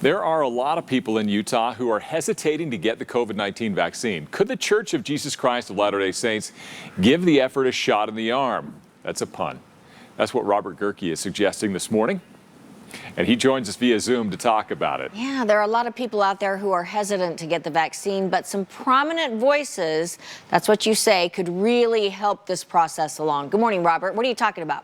There are a lot of people in Utah who are hesitating to get the COVID-19 vaccine. Could the Church of Jesus Christ of Latter-day Saints give the effort a shot in the arm? That's a pun. That's what Robert Gerke is suggesting this morning. And he joins us via Zoom to talk about it. Yeah, there are a lot of people out there who are hesitant to get the vaccine, but some prominent voices, that's what you say, could really help this process along. Good morning, Robert. What are you talking about?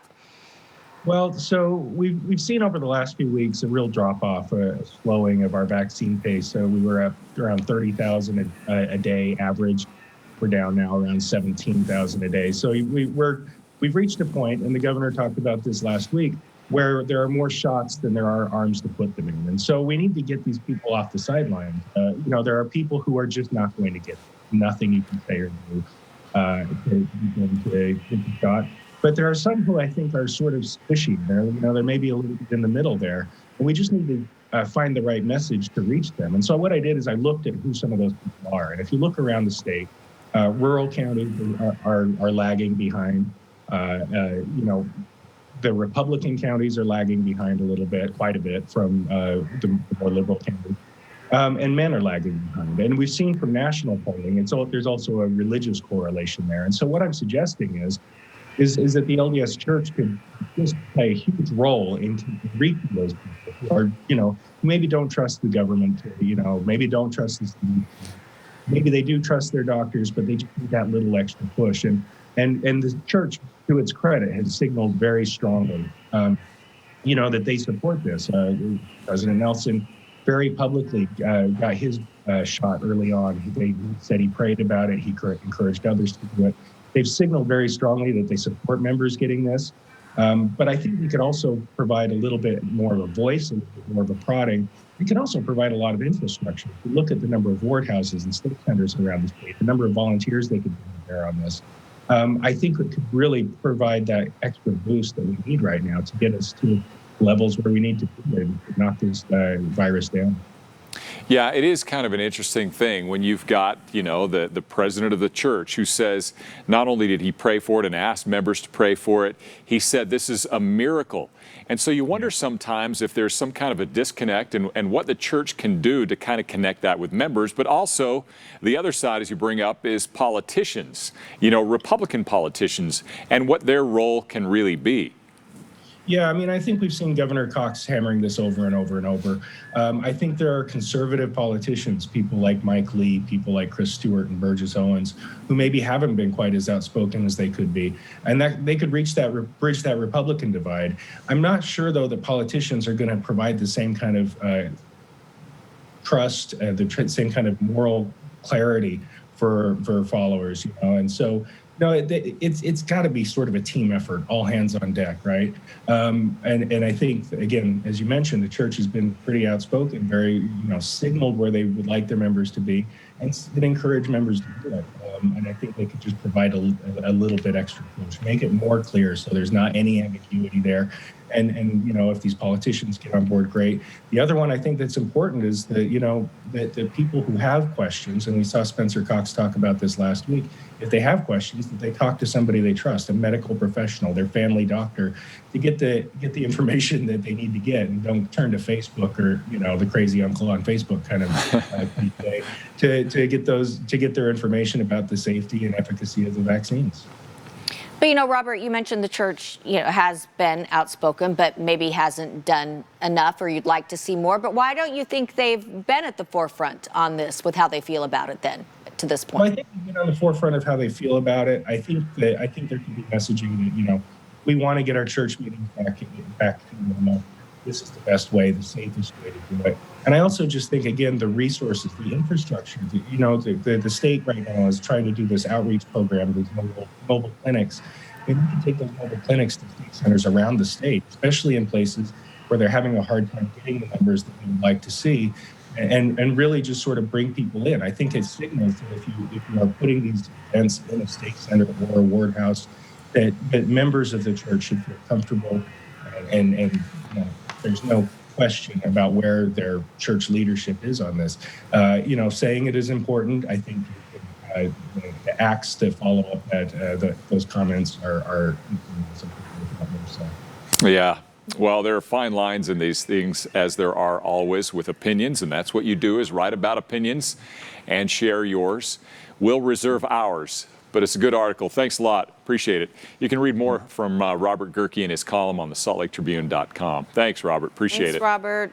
Well, so we've seen over the last few weeks a real drop-off, a slowing of our vaccine pace. So we were up around 30,000 a day average. We're down now around 17,000 a day. So we've reached a point, and the governor talked about this last week, where there are more shots than there are arms to put them in. And so we need to get these people off the sidelines. There are people who are just not going to get nothing you can say or do to get the shot. But there are some who I think are sort of squishy. They're maybe a little bit in the middle there. And we just need to find the right message to reach them. And so what I did is I looked at who some of those people are. And if you look around the state, rural counties are lagging behind. The Republican counties are lagging behind quite a bit from the more liberal counties. And men are lagging behind. And we've seen from national polling, there's also a religious correlation there. And so what I'm suggesting is that the LDS Church could just play a huge role in reaching those people who are, who maybe don't trust the government, maybe don't trust the city. Maybe they do trust their doctors, but they just need that little extra push. And the church, to its credit, has signaled very strongly, that they support this. President Nelson very publicly got his shot early on. He said he prayed about it. He encouraged others to do it. They've signaled very strongly that they support members getting this. But I think we could also provide a little bit more of a voice, a little bit more of a prodding. We can also provide a lot of infrastructure. If you look at the number of ward houses and state centers around the state, the number of volunteers they could bear on this, I think it could really provide that extra boost that we need right now to get us to levels where we need to be and knock this virus down. Yeah, it is kind of an interesting thing when you've got, the president of the church who says not only did he pray for it and ask members to pray for it, he said this is a miracle. And so you wonder sometimes if there's some kind of a disconnect and what the church can do to kind of connect that with members. But also the other side, as you bring up, is politicians, Republican politicians, and what their role can really be. Yeah, I think we've seen Governor Cox hammering this over and over and over. I think there are conservative politicians, people like Mike Lee, people like Chris Stewart and Burgess Owens, who maybe haven't been quite as outspoken as they could be, and that they could bridge that Republican divide. I'm not sure, though, that politicians are going to provide the same kind of trust, the same kind of moral clarity for followers, and so. No, it's got to be sort of a team effort, all hands on deck, right? And I think, again, as you mentioned, the church has been pretty outspoken, very, signaled where they would like their members to be, and encourage members to do it. And I think they could just provide a little bit extra push, make it more clear so there's not any ambiguity there. And if these politicians get on board, great. The other one I think that's important is that, that the people who have questions, and we saw Spencer Cox talk about this last week, if they have questions, that they talk to somebody they trust, a medical professional, their family doctor, to get the information that they need to get, and don't turn to Facebook or, the crazy uncle on Facebook kind of to get their information about the safety and efficacy of the vaccines. But, Robert, you mentioned the church, has been outspoken, but maybe hasn't done enough, or you'd like to see more. But why don't you think they've been at the forefront on this with how they feel about it then, to this point? Well, I think they've been on the forefront of how they feel about it. I think there can be messaging that, we want to get our church meetings back to normal. This is the best way, the safest way to do it. And I also just think, again, the resources, the infrastructure, the state right now is trying to do this outreach program, these mobile clinics. And we can take those mobile clinics to state centers around the state, especially in places where they're having a hard time getting the numbers that we would like to see, and really just sort of bring people in. I think it signals that if you are putting these events in a state center or a ward house, that members of the church should feel comfortable and there's no question about where their church leadership is on this. Saying it is important. I think the acts that follow up those comments are something. Yeah. Well, there are fine lines in these things, as there are always with opinions, and that's what you do, is write about opinions and share yours. We'll reserve ours, but it's a good article. Thanks a lot. Appreciate it. You can read more from Robert Gehrke in his column on the SaltLakeTribune.com. Thanks, Robert. Appreciate Thanks, it. Robert.